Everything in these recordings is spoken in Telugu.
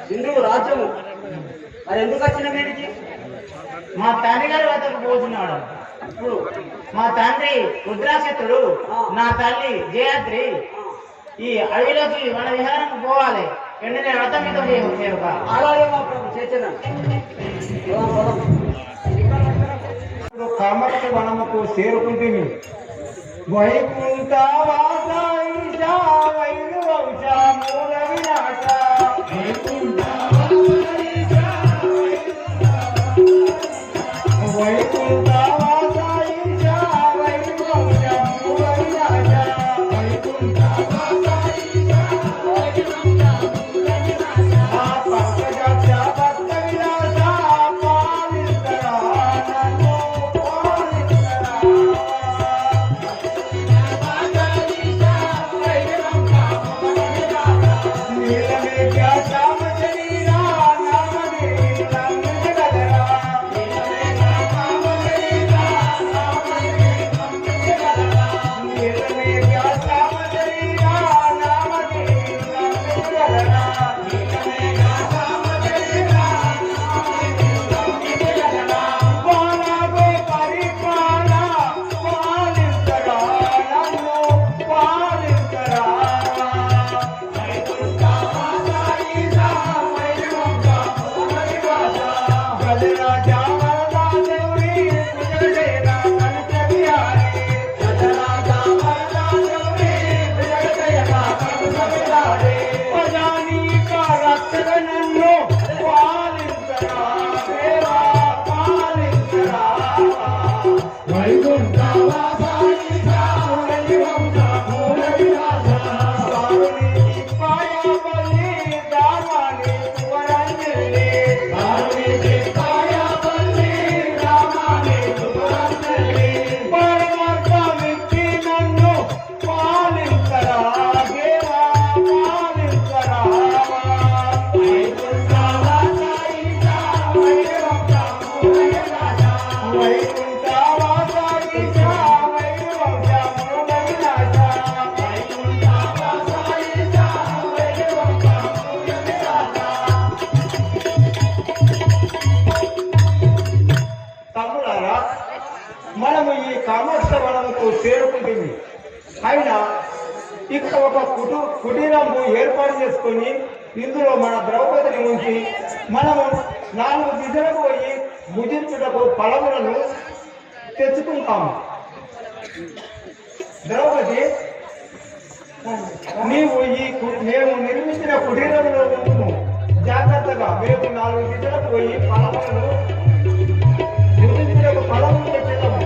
సింధు రాజ్యము మరి ఎందుకు వచ్చిన మీటికి? మా తండ్రి గారి వద్దకు పోతున్నాడు. ఇప్పుడు మా తండ్రి రుద్రాక్షతుడు, నా తల్లి జయాద్రి ఈ అడవిలోకి మన విహారం పోవాలి. వెంటనే రథం మీద చేరుక అలాగే మా ప్రభు చేసిన కామాక్షి వనముకు చేరుకుంటుంది. వైకుంఠ వాసాయిషా వైరువంశ మూల వినాశ వైకుంఠ వాసాయిషా వైరువంశ మూల వినాశ వైకుంఠ వాసాయిషా వైరువంశ మూల వినాశ పక్కజాత భక్త విలాస పావిత్రా నమో పావిత్రా వైకుంఠ వాసాయిషా ఈ కామాక్ష వనముకు చేరుకుంటుంది. అయినా ఇక్కడ ఒక కుటీరము ఏర్పాటు చేసుకొని ఇందులో మన ద్రౌపదిని ఉంచి మనము 4 దిశలకు పోయి భుజించుటకు ఫలములను తెచ్చుకుంటాము. ద్రౌపది, నీవు మేము నిర్మించిన కుటీరంలో ఉంటును. జాగ్రత్తగా మేము 4 దిశలకు పోయి ఫలములను భుజించుటకు ఫలములు తెచ్చేదాము.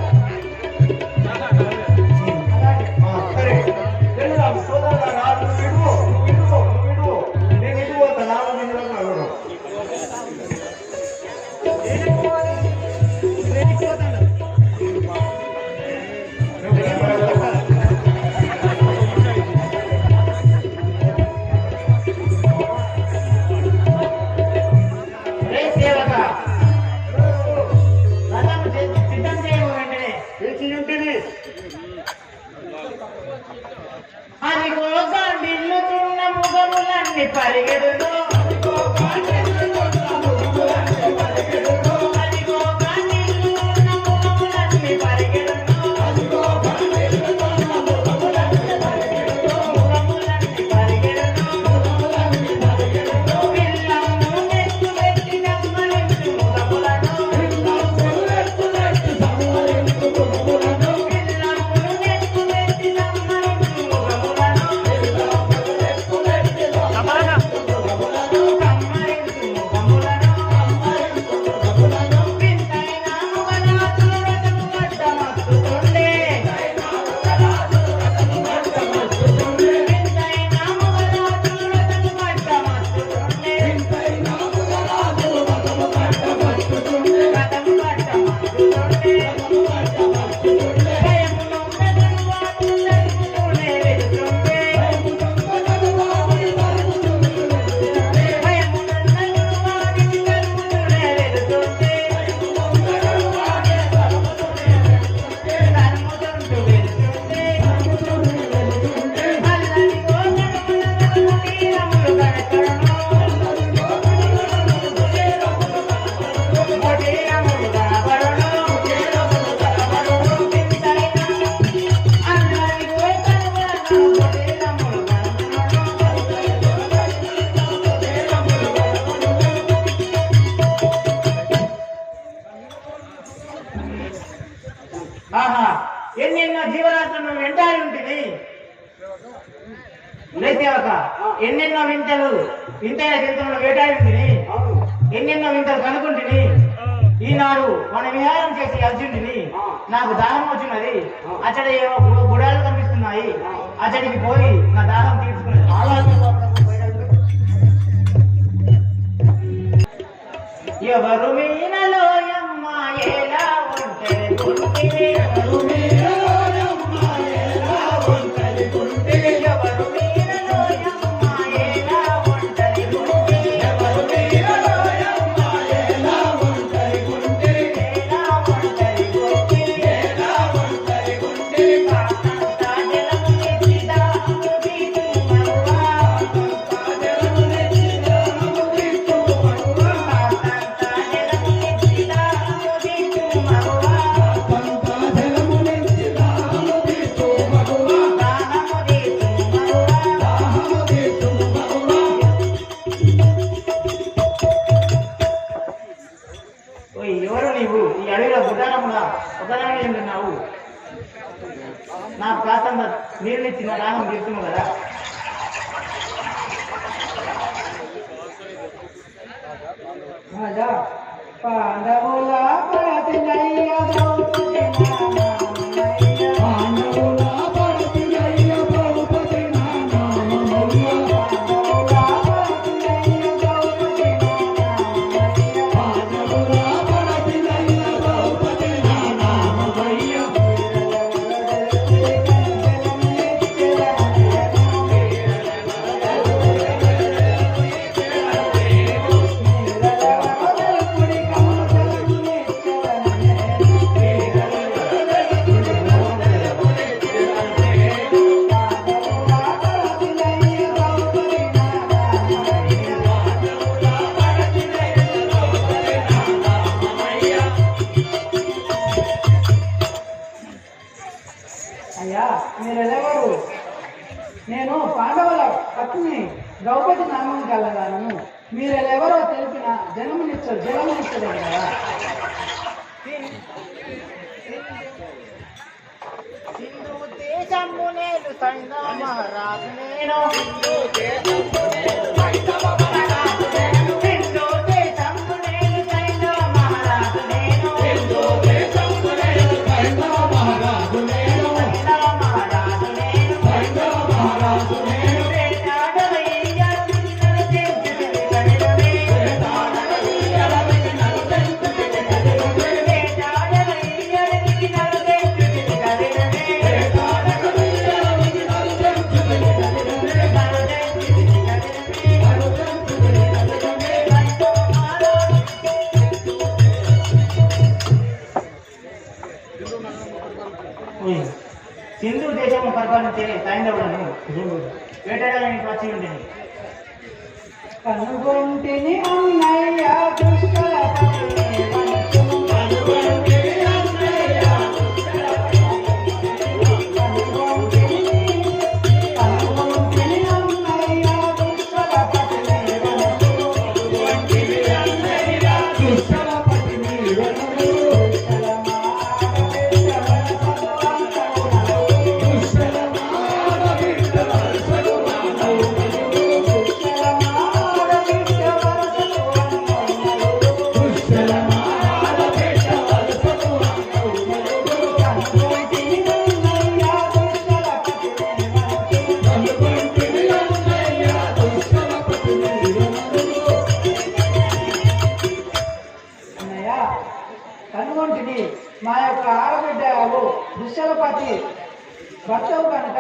సరే వెళ్దాం. సోదరుడా, 4 విడువు నేను ఇటు పోతా. 4 దిశలకు వెళ్ళడం పరిగెడును ఎన్నెన్నో జీవరాశులను వెంటాడి ఉంటుంది. లేసేవక ఎన్నెన్నో వింతైన జంతువులను వేటాడి ఉంటుంది. ఎన్నెన్నో వింతలు కనుకుంటుంది. ఈనాడు మన విహారం చేసి అర్జునుడిని నాకు దాహం వచ్చినది. అచ్చడి ఏవో గుడాలు కనిపిస్తున్నాయి. అచ్చడికి పోయి నా దాహం తీర్చుకున్నది. ఎవరు మీనలో ఎలా ఉంటే ఎవరు నీవు? ఈ అడవిలో బుధారంగా ఒకదాని ఉంటున్నావు. నా ప్రాంతం నీరునిచ్చిన దానం తీర్చును కదా. పాండవుల అయ్యా మీరెవరు? నేను పాండవుల పత్ని ద్రౌపది నామం కలదాను. మీరెవరో తెలిపిన జలమునిచ్చదు కదా. సింధు దేశము నేను సైంధవ మహారాజు నేను సింధు దేశము నేను సైంధవ మహారాజు నేను సింధు దేశము నేను సైంధవ మహారాజు నేను సింధు దేశము నేను సైంధవ మహారాజు నేను సైంధవ మహారాజు నేను సైంధవ మహారాజు నేను సింధు దేశము పరిపాలించే సైంధవులను వేటాడడానికి వచ్చి ఉంటుంది. కనుగొంటిని అన్నయ్య దుష్కల కనుగొంటిని మా యొక్క ఆడబిడ్డవు దుశ్శలపతి భర్తవు కనుక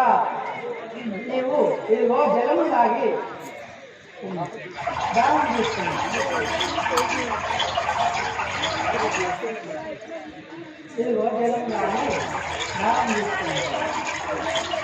నీవు ఇదిగో జలము తాగి దానం తీసుకున్నావు. ఇదిగో జలము తాగి దానం తీసుకున్నావు.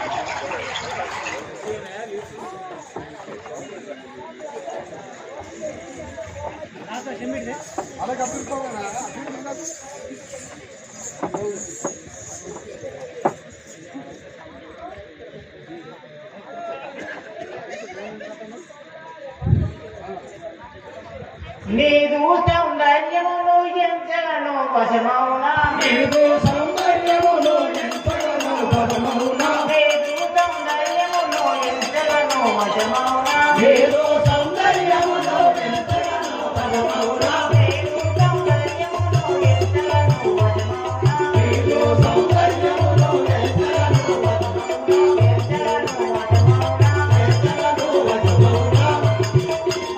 నీదు సౌందర్యమును ఎంతగానో వశమౌనా నీదు సౌందర్యమును ఎంతగానో వశమౌనా నీదు సౌందర్యమును ఎంతగానో వశమౌనా నీదు సౌందర్యమును ఎంతగానో వశమౌనా నీదు సౌందర్యమును ఎంతగానో వశమౌనా నీదు సౌందర్యమును ఎంతగానో వశమౌనా ఎంతగానో వశమౌనా ఎంతగానో వశమౌనా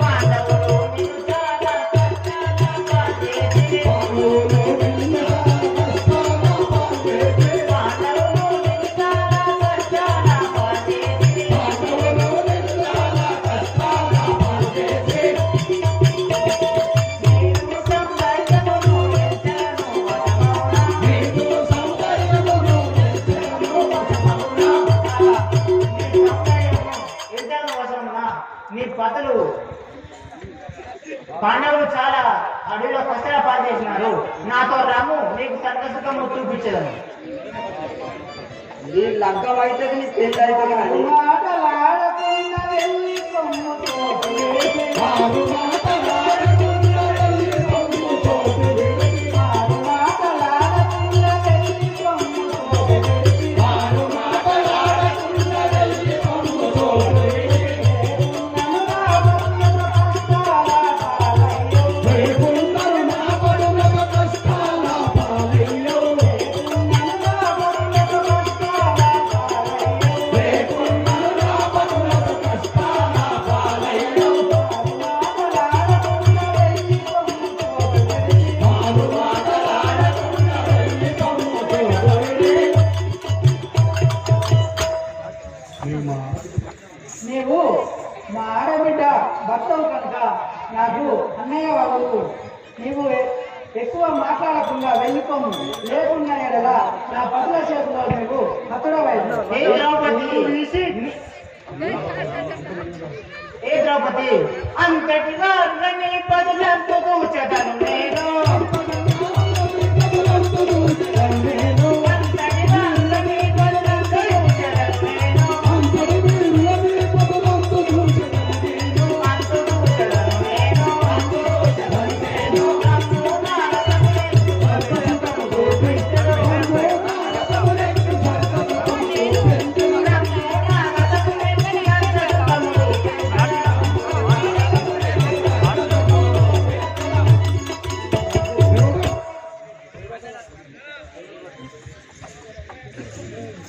పాండవులు నిన్ను చాలా నీ పతలు పాండవులు చాలా అడవిలో కష్టాల పాలు చేసినారు. నాతో రాము నీకు సర్గసుఖము చూపించదని. నీ లగ్గం అయితే నీ పెళ్ళి అయితే కానీ మాటలాడకుండా వెళ్ళి కొమ్ముతో నీవు మా ఆడబిడ్డ భర్తవు కనుక నాకు అన్నయ్య వాళ్ళు నీవు ఎక్కువ మాట్లాడకుండా వెళ్ళిపోము. లేకుండా ఎడలా నా పదుల చేతిలో నీవు ఏ ద్రౌపది అంతటి వారిని బదులంతు దూచదను నేను అంతటి వారిని బదులంతు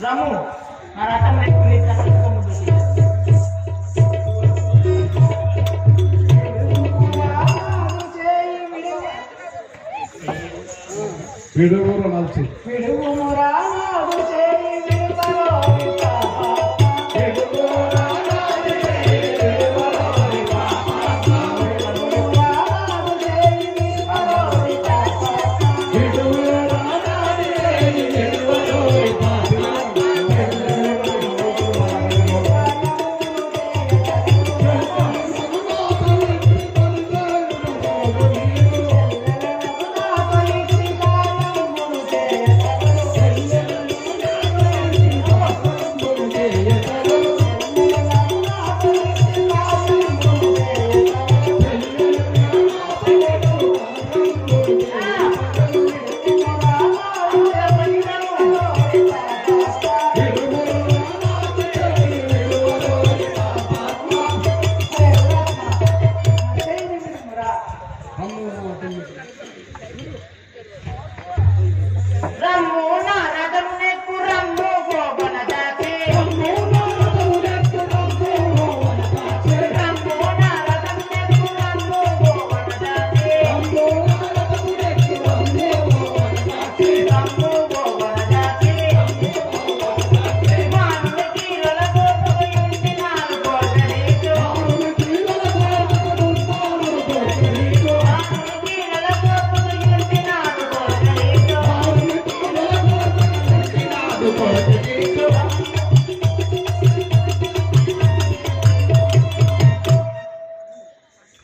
రమ్ము నా రథం ఎక్కువ విడుగురు నల్చి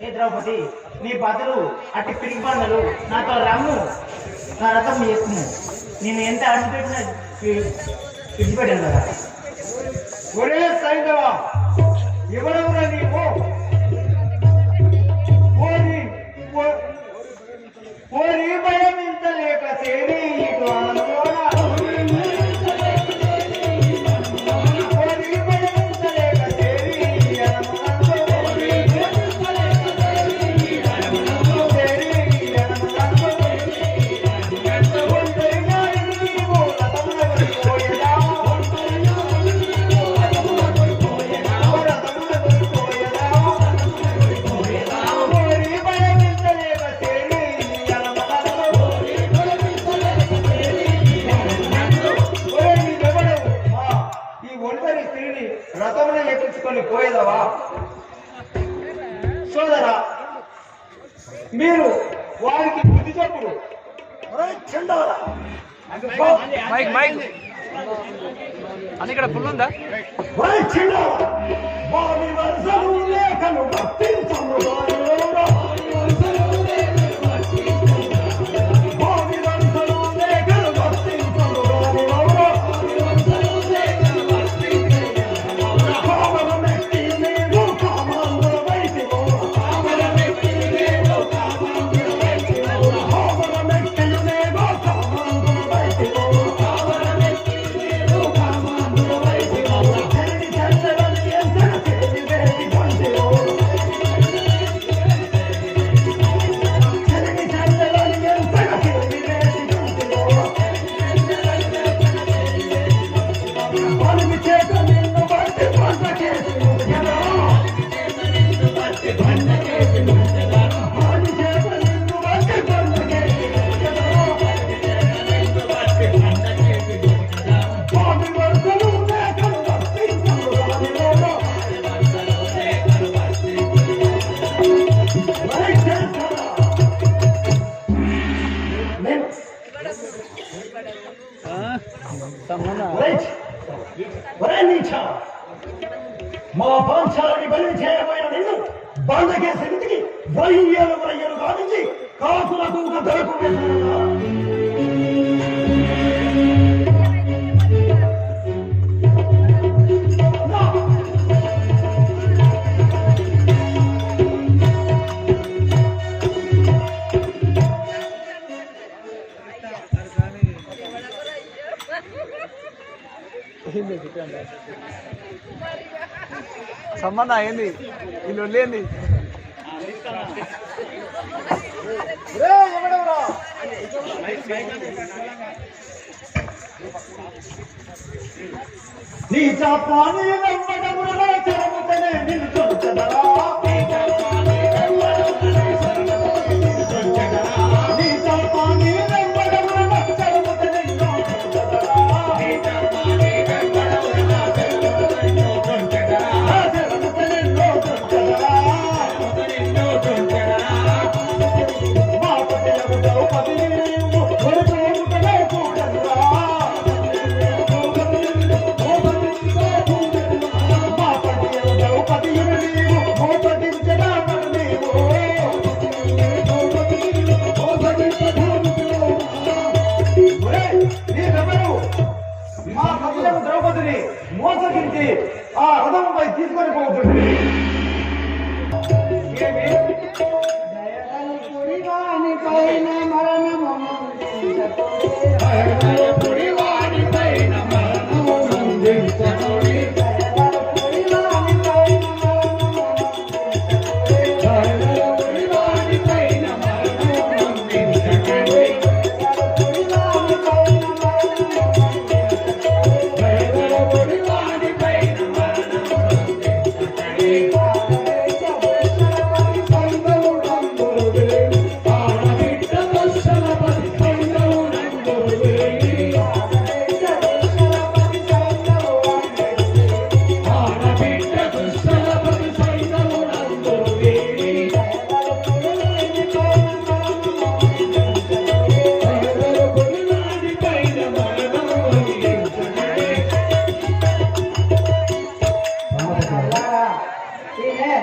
ద్రౌపది నీ బదులు అట్టి పిరికి బండలు నాతో రమ్ము నా రథం ఎక్కుము నేను ఎంత అడ్డుపెట్టినా విడిచిపెట్టాను కదా. ఒరే సైంధవ ఎవరెవరా నీవు ఓరి భయం ఇంత లేక చేరి ఇటు అనుకోన రథమునే ఎక్కించుకొని పోయేదవా సోదరా? మీరు వారికి బుద్ధి చెప్పుడు. మైక్ మైక్ అని ఇక్కడ ఫుల్ ఉందా? మా పాంచాలని బలి చేయబోయిన నిన్ను బండకే సమితికి వయ్యలు కానించి కాసులకు ధరకు సంబంధం అయింది వీళ్ళు వెళ్ళింది. నీ చాపాని వెంబడములలో చెరముతనే నిలుచొచ్చదరా ద్రౌపదిని మోసగించి ఆ రథంపై తీసుకొని పోతుంది.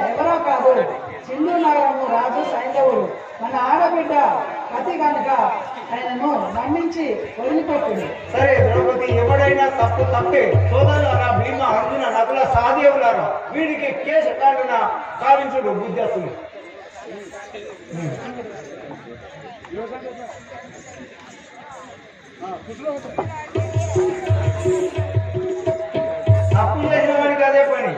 ఎవరో కాదు, సింధు నగరము రాజు సైంధవుడు. మన ఆడబిడ్డ పతి కనుక ఆయనను మన్నించి వదిలిపెట్టింది. సరే ద్రౌపది, ఎవడైనా తప్పు తప్పే. సోదరులారా, భీమ, అర్జున, నకుల, సహదేవులారా, వీడికి కేసు కారణన కావించుడు బుద్ధస్తులు. తప్పు చేసిన వాడికి అదే పని.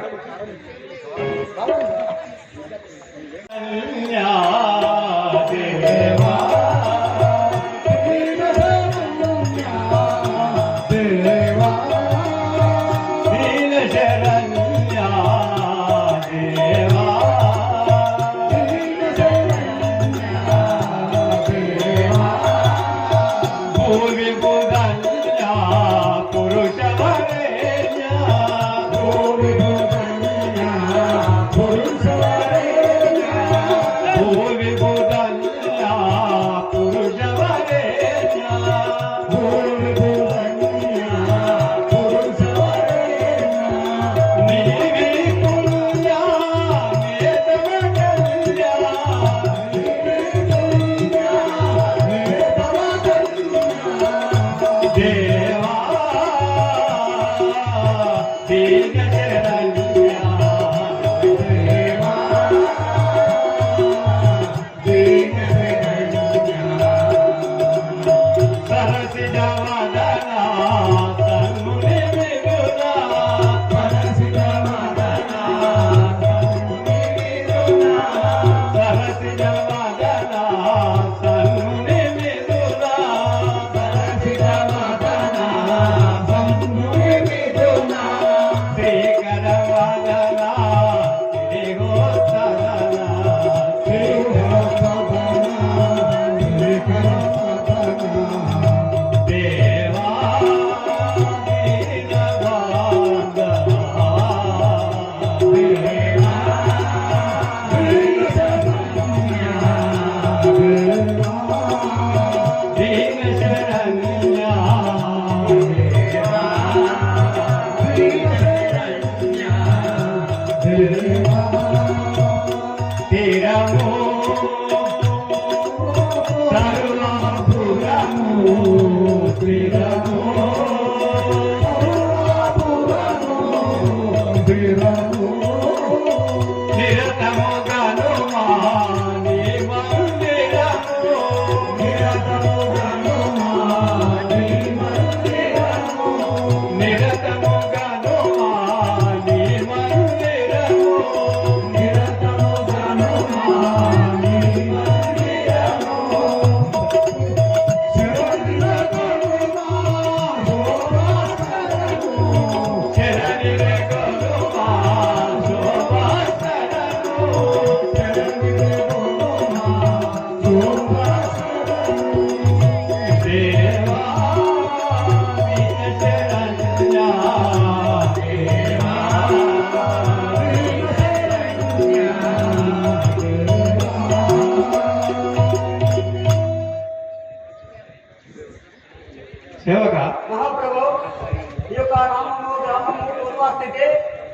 ఉపస్థితి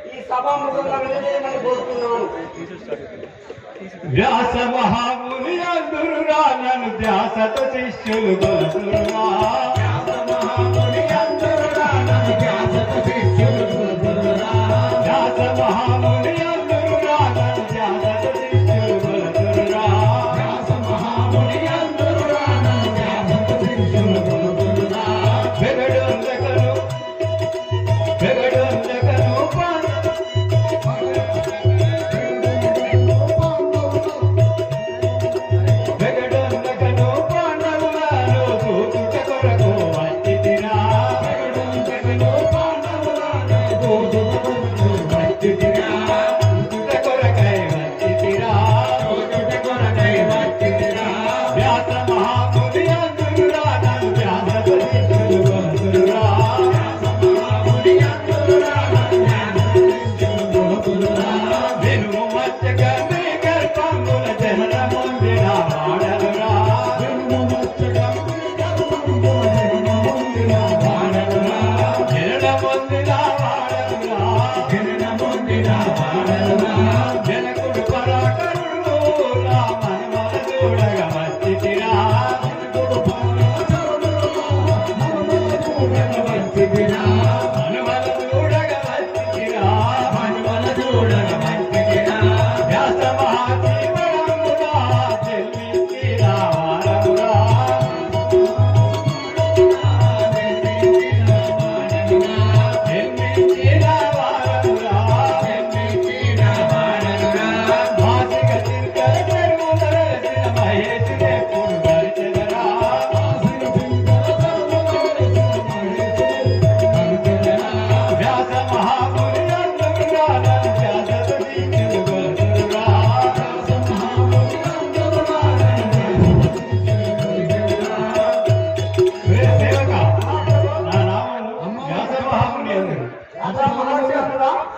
ఈ సభాముఖంగా వినజేయమని కోరుతున్నాను. వ్యాస మహాముని అందురురా నన్ను ధ్యాసతో శిష్యులు కొలుతురురా. వ్యాస మహాముని అందురురా నన్ను ధ్యాసతో శిష్యులు కొలుతురురా. వ్యాస మహాముని అందురురా నన్ను ధ్యాసతో శిష్యులు కొలుతురురా. వ్యాస మహాముని అందురురా నన్ను ధ్యాసతో శిష్యులు కొలుతురురా. వెగడొందకను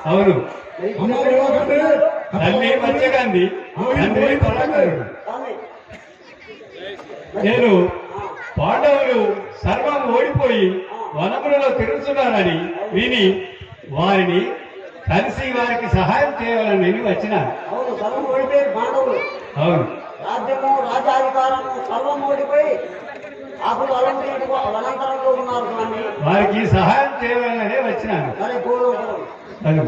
అవును తల్లి మత్స్యగంధి తండ్రి పరాకరుడు. నేను పాండవులు సర్వం ఓడిపోయి వనములలో తిరుగుతున్నారని విని వారిని కలిసి వారికి సహాయం చేయాలని నేను వచ్చినాను. అవును, సర్వం ఓడిపోయి పాండవులు అవును రాజ్యము రాజ్యాధికారము సర్వం ఓడిపోయి అప్పుడు అలంకరణలో ఉన్నారు స్వామి. వారికి సహాయం చేయాలనే వచ్చినాను. సరే పూర్వం అవును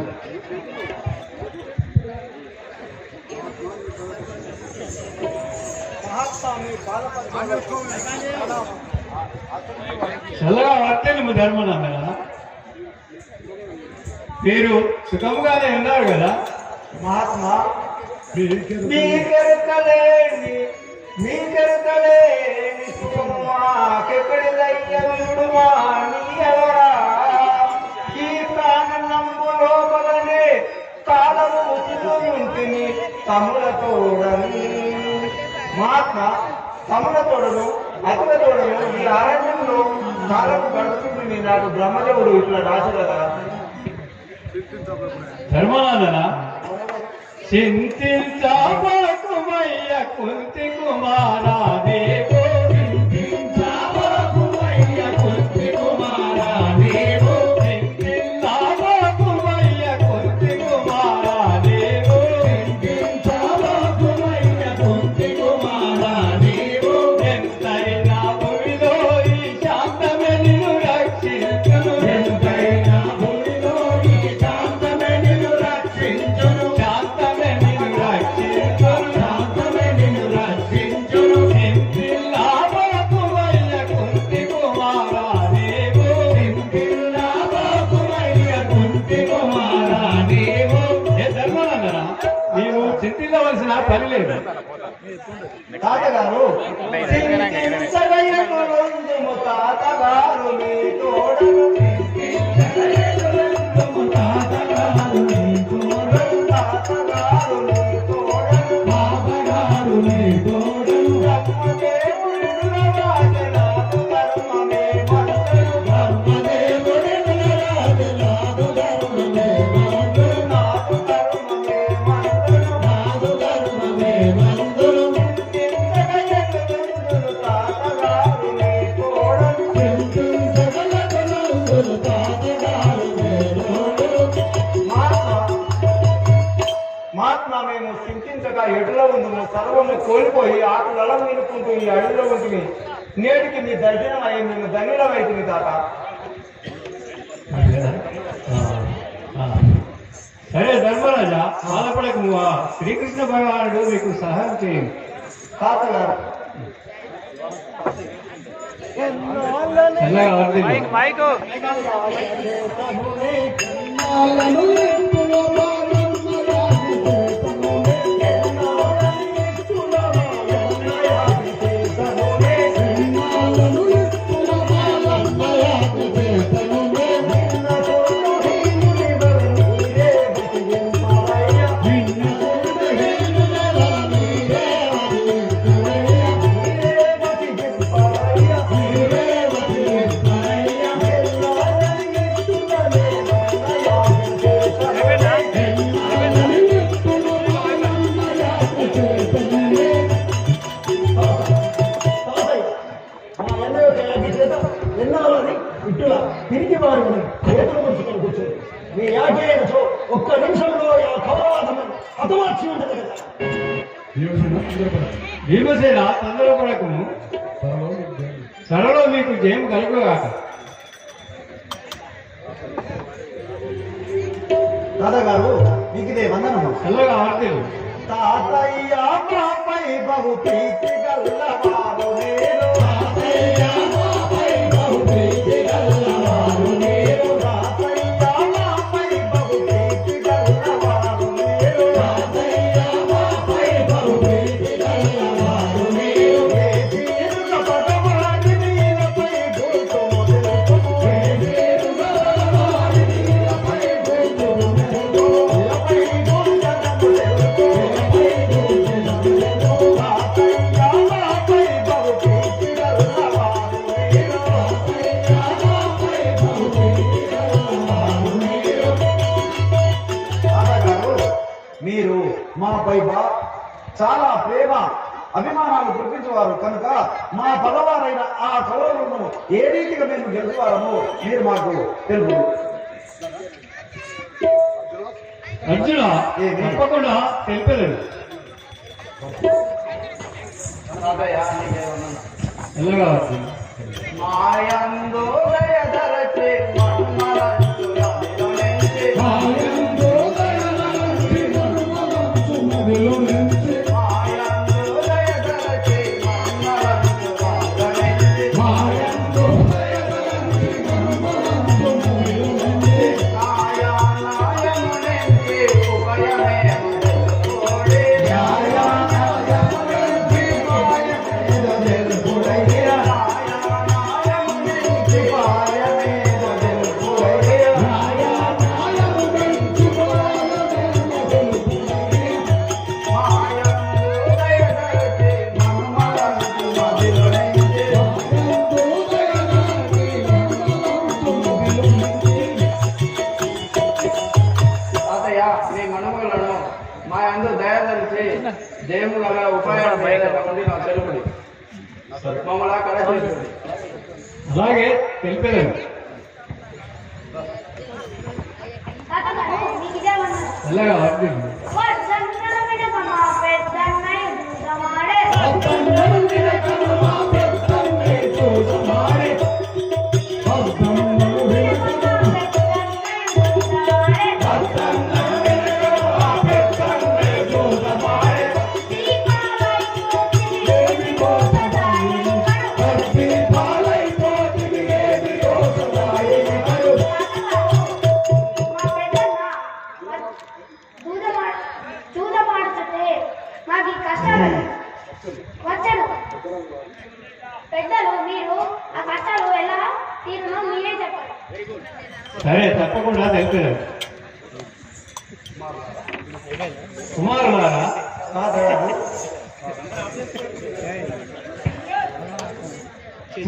చల్లగా వర్తలు ధర్మనందన మీరు సుఖముగానే ఉన్నారు కదా మహాత్మా. మీకెరకలేని సుఖమాకెక్కడిదయ్యడు మానీయవరా. ఈ ప్రాణంబు లోపలనే కాలము ఉచితుంటిని తమ్ములతోడని. మహాత్మ తమ్ములతోడను అతులతోడను ఈ అరణ్యంలో కాలము గడుపుతుంది. నాకు బ్రహ్మదేవుడు ఇట్లా రాసు కదా. ధర్మనందన చింతించబోకుమయ్య కుంతి కుమారా దేవో. చింతించబోకుమయ్య కుంతి కుమారా దేవో. చింతించబోకుమయ్య కుంతి కుమారా దేవో. చింతించబోకుమయ్య కుంతి కుమారా దేవో. ఎంతైనా భూమిలో ఈ శాంతమే నిన్ను రక్షించును. ఎంతైనా భూమిలో ఈ శాంతమే నిన్ను రక్షించును. శాంతమే నిన్ను రక్షించును. శాంతమే నిన్ను రక్షించును. చింతిల్లాబోకుమయ్య కుంతి కుమారా దేవో. చింతిల్లాబోకుమయ్య కుంతి కుమారా దేవో. ఏ ధర్మనందన నీవు చింతిల్లవలసిన పని లేదు. తాతగారు చింతించగయనుందుము తాతగారు మీ తోడను. తాతగారు మీ తోడను. బ్రహ్మదేవుడు రాజనాథు ధర్మమే మంత్రులు. నాదు ధర్మమే మంత్రులు. చింతించగయనుందుము తాతగారు మీ తోడను. మేము చింతించగా ఎటులో ఉందము సర్వము కోల్పోయి ఆకులలో వినుకుంటూ ఈ అడవిలో ఉంటుంది. నేటికి మీ దర్శనం అయ్యి మేము ధన్యులం అవుతుంది తాత. సరే ధర్మరాజా, బాధపడకు. శ్రీకృష్ణ భగవానుడు మీకు సహాయం చేయండి. తాతగారు చల్లగా వర్ధిల్లు. మైక్ మైక్ తిరిగి వారు చేతులు ముంచుకొని కూర్చొని మీ యాజ్ఞతో ఒక్క నిమిషంలో హతమార్చి ఉంటుంది కదా. భీమసేన తొందరపడకు, త్వరలో మీకు జయం కలుగుగాక. తాతగారు మీకు ఇదే వందనము. చల్లగా వర్ధిల్లు. తాతయ్య మాపై బహు ప్రీతి గల్లవారు నేను. తాతయ్య మాపై బహు ప్రీతి గల్లవారు నేను. తాతయ్య మాపై బహు ప్రీతి గల్లవారు నేను. తాతయ్య మాపై బహు ప్రీతి గల్లవారు నేను. ఏ తీరుగ పదవాడి నీలపై గుర్తు మొదలుకు. ఏ తీరుగ పదవాడి నీలపై గుర్తు మొదలుకు. ఇలపై గుర్తు మొదలుకు. మీరు మాపై చాలా ప్రేమ అభిమానాలు కురిపించేవారు కనుక మా పదవారైన ఆ కౌరవులను ఏ రీతిగా మేము గెలుచువారమో మీరు మాకు తెలుపు. అర్జున తప్పకుండా తెలిపలేదు. చల్లగా వర్ధిల్లు. మాయందో దయదరచే మన్మలంచు నదిలోనించి. మాయందో దయదరచే మన్మలంచు నదిలోనించి. మాయందో దయదరచే మన్మలంచు నదిలోనించి. మాయందో దయదరచే మన్మలంచు నదిలోనించి. నాయా నాయమునించి ఉభయమే మొదలుకోడి. నాయా నాయమునించి ఉభయమే మొదలుకోడి. మీ మనుమలను మా అందు దయదలిచి జయము గల ఉపాయం తెలుపుడి. మమ్మల్ని కలచేస్తుంది. అలాగే తెలిపలేదు. చల్లగా వర్ధిల్లు. మాకు కష్టాలు వచ్చను పెద్దలు, మీరు ఆ కష్టాలు ఎలా తీరునో మీరే చెప్పండి. సరే తప్పకుండా తెలిపలేదు. కుమారులారా,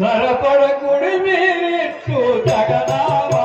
సరపడకుడి మీరిట్టు జగనామా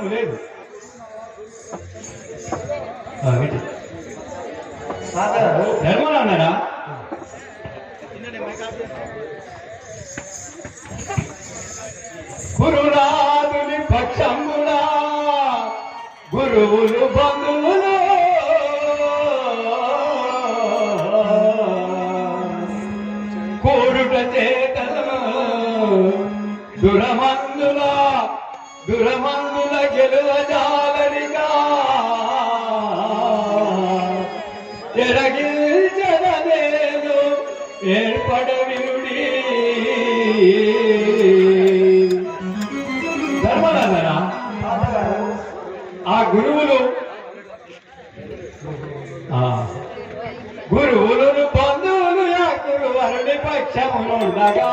అవసరం లేదు. తాతగారు ధర్మరాజరా గురురాజుని పక్షములా గురువులు బంధువులు కోరుట చేతను దురమందుల గెలువజాలనిగా ఎరగిల్చదనేదు ఏర్పడవినుడి. ధర్మరాజరా ఆ గురువులు బంధువులు యాకులు వరుడి పక్షమునుండగా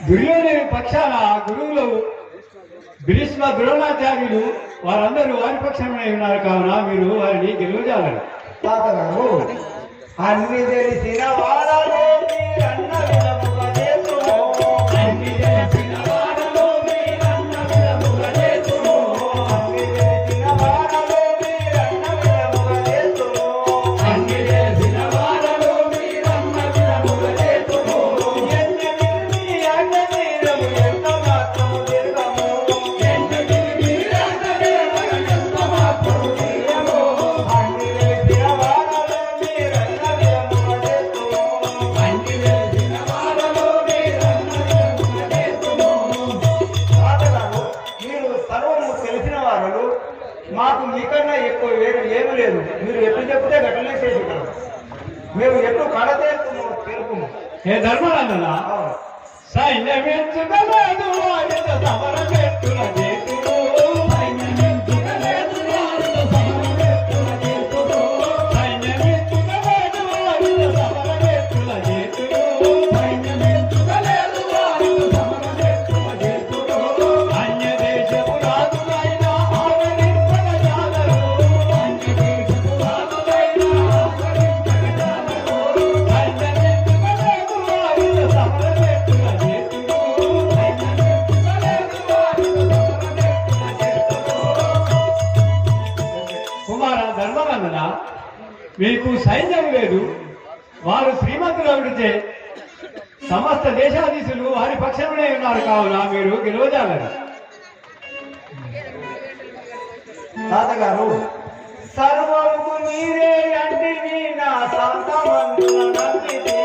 దుర్యోధని పక్షాన గురువులు భీష్మ ద్రోణాచార్యులు వారందరూ వారి పక్షాన ఉన్నారు కావున మీరు వారిని గెలువజాలరు. తాతగారు అన్ని తెలిసిన వారలో మీరన్న విధముగా చేతుము. అన్ని తెలిసిన వారలో మీరన్న విధముగా చేతుము. అన్ని తెలిసిన వారలో మీరన్న విధముగా చేతుము. అన్ని తెలిసిన వారలో మీరన్న విధముగా చేతుము. ఎన్ని విరిమి అన్న తీరము ఎంత మాత్రము తిరగము. ఎన్ని విరిమి అన్న తీరము ఎంత మాత్రము తిరగము. అన్ని తెలిసిన వారలో మీరన్న విధముగా చేతుము. అన్ని తెలిసిన వారలో మీరన్న విధముగా చేతుము. తాతగారు మీరు సర్వము తెలిసిన వారు, మాకు మీకన్నా ఎక్కువ వేరు ఏమీ లేదు. మీరు ఎట్లు చెప్తే గట్లనే చేసేవారు. మేము ఎట్లు కడతేస్తాము తెలుపుము. హే ధర్మరాజనా సైన్యమించుకలేదు వారితో సమరమెట్టుల చేతులు. సైన్యమించుకలేదు వారితో సమరమెట్టుల చేతులు. సైన్యమించుకలేదు వారితో సమరమెట్టుల చేతులు. సైన్యమించుకలేదు వారితో సమరమెట్టుల చేతులు. అన్య దేశపు రాజులైన ఆదరింపక జాలరు. అన్య దేశపు రాజులైన ఆదరింపక జాలరు. సైన్యమించుకలేదు వారితో సమరమెట్టుల చేతులు. సైన్యమించుకలేదు వారితో సమరమెట్టుల చేతులు. కుమార ధర్మనందన మీకు సైన్యం లేదు, వారు శ్రీమంతులవుడితే సమస్త దేశాధీశులు వారి పక్షంలోనే ఉన్నారు కావున మీరు గెలవజాలరు. తాతగారు సర్వము మీరే అంటివి నా శాంతమందుల నందిని.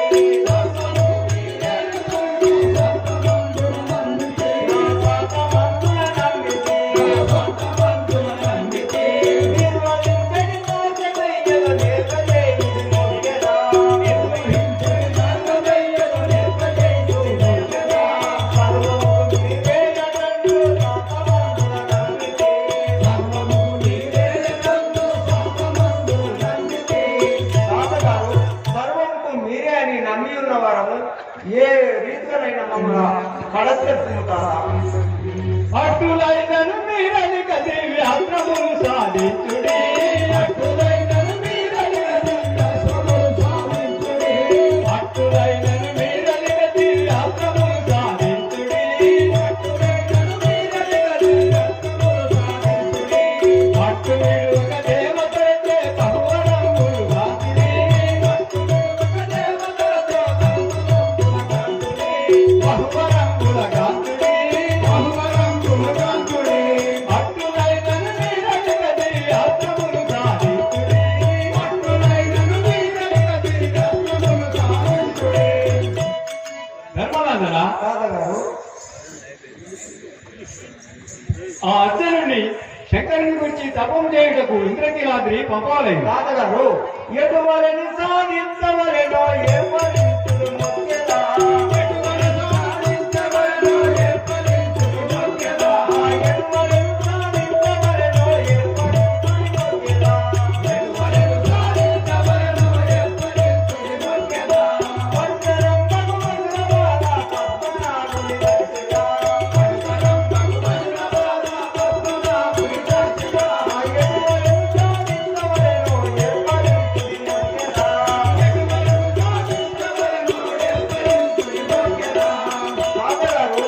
తాతగారు సర్వముకు మీరే అని నమ్మి ఉన్న వారము ఏ రీతిలోనైనా మమ్మల్ని కడతెత్తుము తాత. అట్టులైనను మీరని కది వ్యాత్రములు సాధించుడి. అట్టులైనను మీరని కది వ్యాత్రములు సాధించుడి. అట్టులైనను మీరని కది వ్యాత్రములు సాధించుడి. అట్టులైనను మీరని కది వ్యాత్రములు సాధించుడి. అట్టు విడువక దేవతలచే బహువరములు గాంచుడి. అట్టు విడువక దేవతలచే బహువరముల గాంచుడి. బహువరముల గాంచుడి. బహువరముల గాంచుడి. అట్టులైనను మీరని కది వ్యాత్రములు సాధించుడి. అట్టులైనను మీరని కది వ్యాత్రములు సాధించుడి. ధర్మనందన తాతగారు ఆ అర్జునుడిని శంఖ శంకరుని గురించి తపం చేయుటకు ఇంద్రకీలాద్రి పంపవలేదు. తాతగారు ఎటువలని సాధించవలెనో ఏర్పరించుడు మొక్కెదా. ఎటువలని సాధించవలెనో ఏర్పరించుడు మొక్కెదా. ఎటువలని సాధించవలెనో ఏర్పరించుడు మొక్కెదా. ఎటువలని సాధించవలెనో ఏర్పరించుడు మొక్కెదా. వందరం భగవంతుడాల పద్మనాభుని దర్శిగా. వందరం భగవంతుడాల పద్మనాభుని దర్శిగా. ఎటువలని సాధించవలెనో ఏర్పరించుడు మొక్కెదా. ఎటువలని సాధించవలెనో ఏర్పరించుడు మొక్కెదా. తాతగారు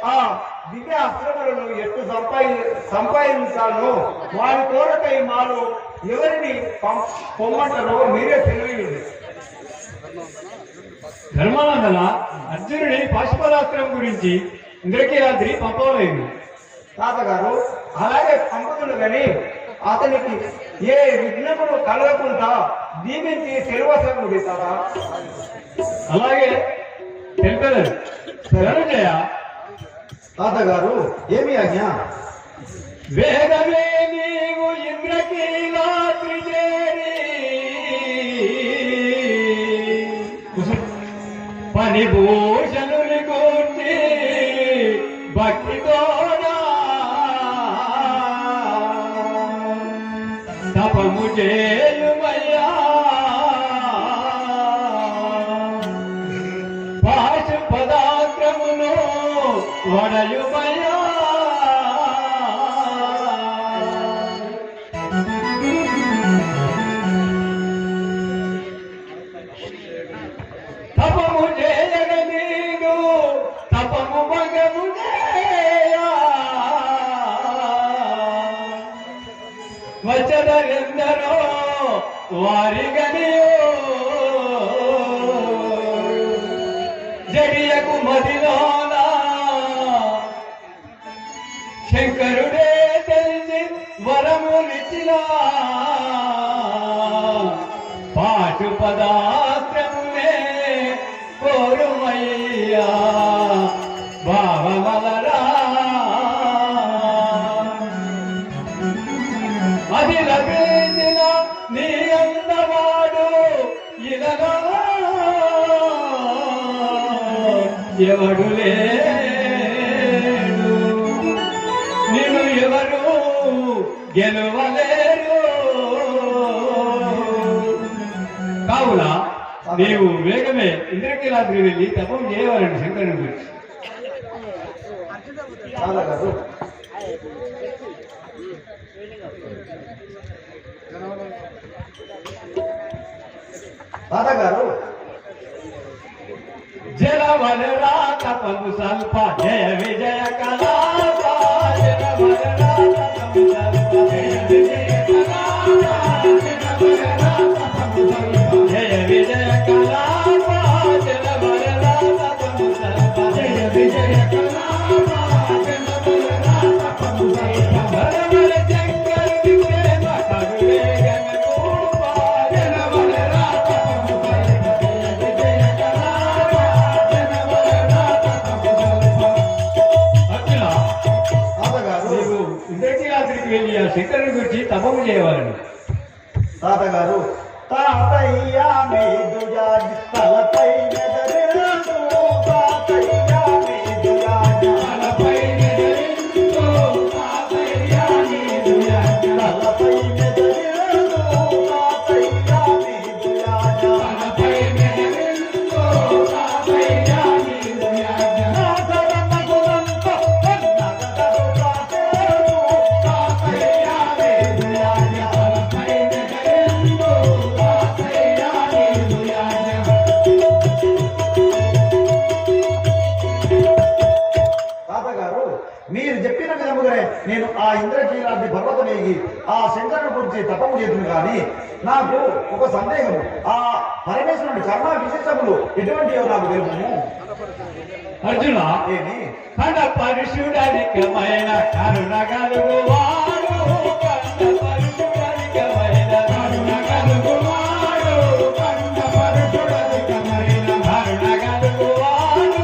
ఆ దివ్య అస్త్రములను ఎట్టు సంపాదించాలో వారి కోరకై మాలో ఎవరిని పొమ్మంటారో మీరే తెలియదు. ధర్మానందన అర్జునుడి పాశుపదాస్త్రం గురించి ఇంద్రకీలాద్రి పంపవలేదు. తాతగారు అలాగే పంపుతుంది కానీ అతనికి ఏ విఘ్నములు కలగకుండా దీవించి సెలవసంగుడి తాత. అలాగే తెలిపేది ధనుజయ తాతగారు ఏమి ఆజ్ఞ? వేగమే నీవు ఇంద్రకీలాద్రి చేరి పని భూషణుని కూర్చి భక్తితోడా తపము చేయుమయ్యా. పాశుపదాస్త్రమును వడయుమయ్యా. తపము చేయగ నీడు తపము మగము చేయా. వచ్చదరెందరో వారిగనియో జడియకు మదిలోనా శంకరుడే తెలిసి వరములిచ్చినా. పాశుపదాస్త్రమునే కోరుమయ్యా భావమలరా. అది లభించిన నీ అందవాడు ఇలాగా ఎవడు లేడు. నిన్ను ఎవరు గెలవలేరు. కావున నీవు వేగమే ఇంద్రకీలాద్రి వెళ్ళి తపం చేయవాలండి శంకరుని గురించి. తాతగారు తాతగారు జలవలరా తపము సల్ప జయ విజయ కళాప. జలవలరా తపము సల్ప జయ విజయ కళాప. జలవలరా తపము సల్ప జయ విజయ కళాప. జలవలరా తపము సల్ప జయ విజయ కళాప. జలవలరా తపము సల్ప వరవర శంకరుని ప్రేమ కరుణే గణకూప. జలవలరా తపము సల్ప జయ విజయ కళాప. జలవలరా తపము సల్ప. అర్జున, తాతగారు నీవు ఇంద్రకీలాద్రికి వెళ్ళి ఆ శంకరుని గురించి తపము చేయవాలని. తాతగారు తాతయ్య మీదు జాజి తలపై మెదరెందు. తాతయ్య మీదు జాజి తలపై మెదరెందు. తాతయ్య మీదు జాజి. తలపై మెదరెందు. తాతయ్య మీదు జాజి. తలపై మెదరెందు. తాతయ్య మీదు జాజి. నాదరమగునంత నగదరు తాతేరు. తాతయ్య మీదు జాజి. తలపై మెదరెందు. తాతయ్య మీదు జాజి. తాతగారు మీరు చెప్పిన విధముగానే నేను ఆ ఇంద్రకీలాద్రి పర్వతం ఎగి ఆ శంకరుని గురించి తపము చేతును కానీ నాకు ఒక సందేహము. ఆ పరమేశ్వరుని కర్మ విశేషములు ఎటువంటివో నాకు తెలుపుము. అర్జున, ఏమి? కడ పరుషుడనికమైన కరుణ కలుగువాడు. కండ పరుషుడనికమైన కరుణ కలుగువాడు. కండ పరుషుడనికమైన కరుణ కలుగువాడు.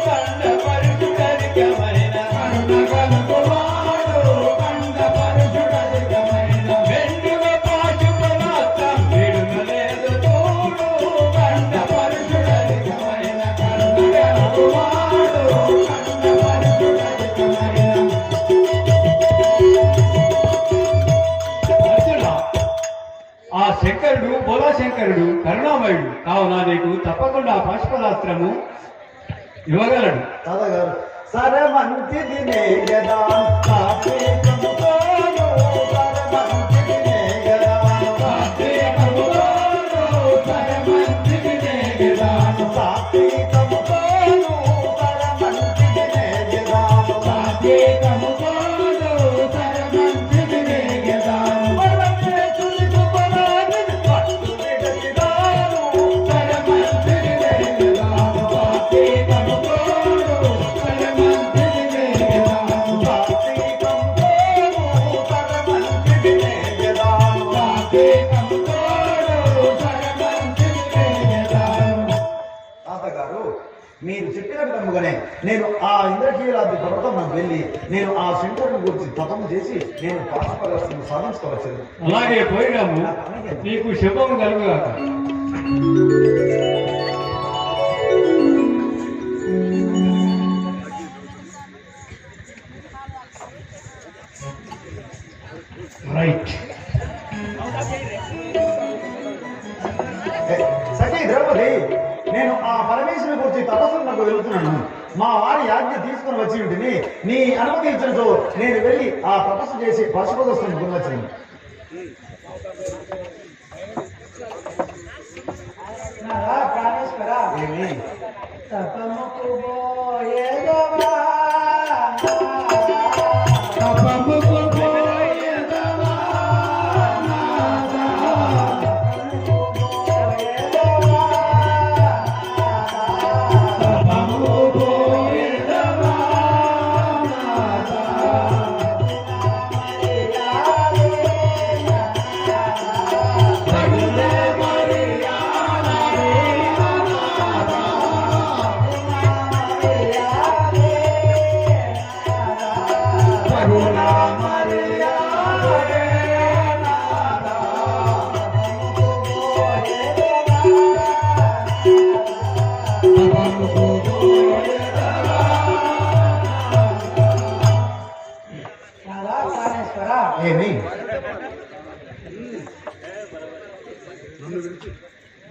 కండ పరుషుడనికమైన కరుణ కలుగువాడు. కండ పరుషుడనికమైన శంకరుడు బోలా శంకరుడు కరుణామయుడు కావున నీకు తప్పకుండా పశుపదాస్త్రము ఇవ్వగలడు. తాతగారు సరే మంచిది నేగదాం సాత్వికముతోను, సరే మంచిది నేగదాం సాత్వికముతోను, సరే మంచిది నేగదాం సాత్వికముతోను, సరే మంచిది నేగదాం సాత్వికముతోను, సరే మంచిది నేగదాం వరవే చులికు పరాగిని పట్టు విడచిదాను, సరే మంచిది నేగదాం సాత్వికముతోను, సరే మంచిది నేగదాం సాత్వికముతోను, సరే మంచిది నేగదాం సాత్వికముతోను, సరే మంచిది నేగదాం. తాతగారు మీరు చెప్పిన విధముగానే నేను ఆ ఇంద్రకీలాద్రి పర్వతం వెళ్ళి నేను ఆ శంకరుని గురించి తపం చేసి నేను పాశుపదాస్త్రము సాధించుకోవచ్చు. అలాగే పోయినాము, నీకు శుభం కలుగుగాక. రైట్. సఖీ ద్రౌపది, నేను ఆ పరమేశ్వరుని గురించి తపస్సులకు వెళ్తున్నాను. మా వారి ఆజ్ఞ తీసుకుని వచ్చి ఉంటుంది. నీ అనుమతి ఇచ్చినతో నేను వెళ్ళి ఆ తపస్సు చేసి పశుపదస్సుని గురించి ప్రాణేశ్వర ఏమి తపముకు పోయేదవా తపముకు పోయేదవా నాదా, తపముకు పోయేదవా నాదా, తగులే ప్రాణేశ్వర ఏమి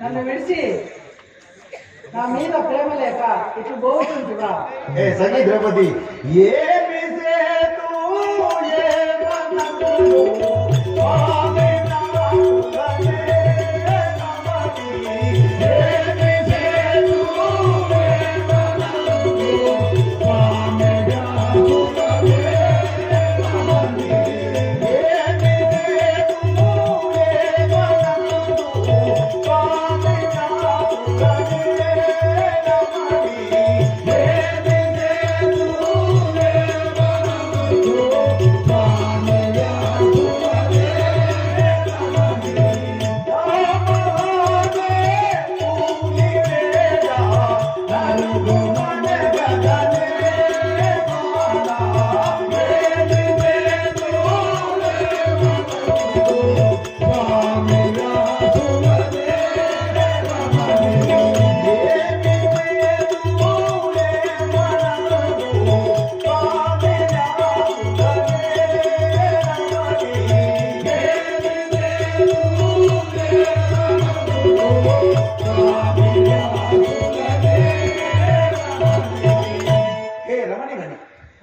నన్ను విడిచి నా మీద ప్రేమ లేక ఇటు పోతుంటుగా ఏ సఖీ ద్రౌపది, ఏమి సేతు ఏమనకు స్వామి నామములనే నమని, ఏమి సేతు ఏమనకు స్వామి నామములనే నమని, ఏమి సేతు ఏమనకు స్వామి నామములనే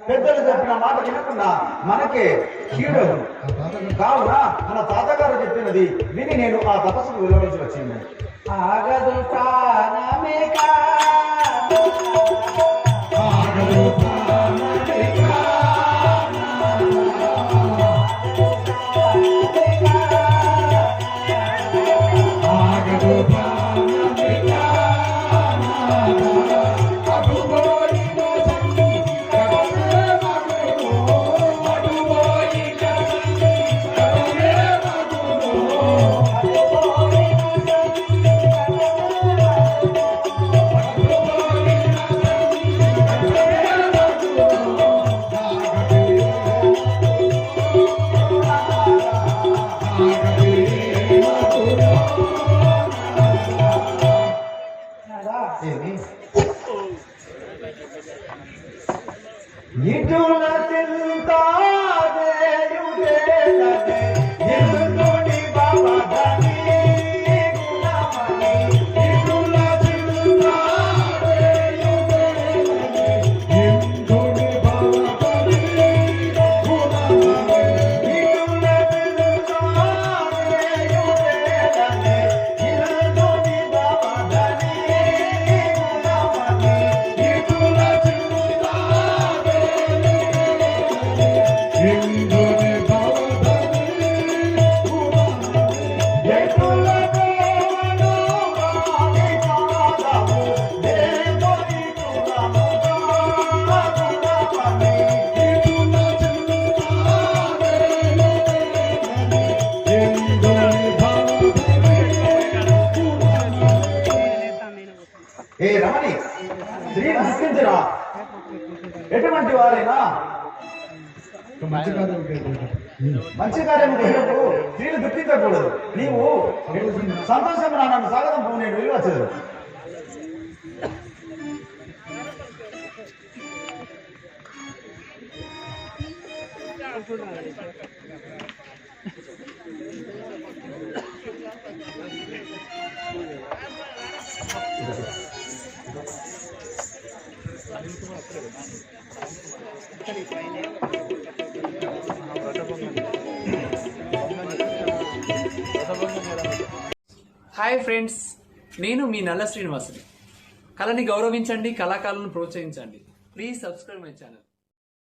పెద్దలు చెప్పిన మాట వినకుండా మనకే కీడు. కావున మన తాతగారు చెప్పినది విని నేను ఆ తపస్సుకు వెళ్ళవలసి వచ్చింది. ఆగదు ప్రాణమేకా ఇటుల చింతాదేయుడేనని నిలుతుడి బాబదని మంచి కార్యం మంచి కార్యం అయినప్పుడు స్త్రీలు దుఃఖించకూడదు. నీవు సంతోషం నన్ను స్వాగతం పో, నేను వెళ్ళి వచ్చేది. హాయ్ ఫ్రెండ్స్, నేను మీ నల్ల శ్రీనివాసుని. కళని గౌరవించండి, కళాకారులను ప్రోత్సహించండి. Please subscribe my channel.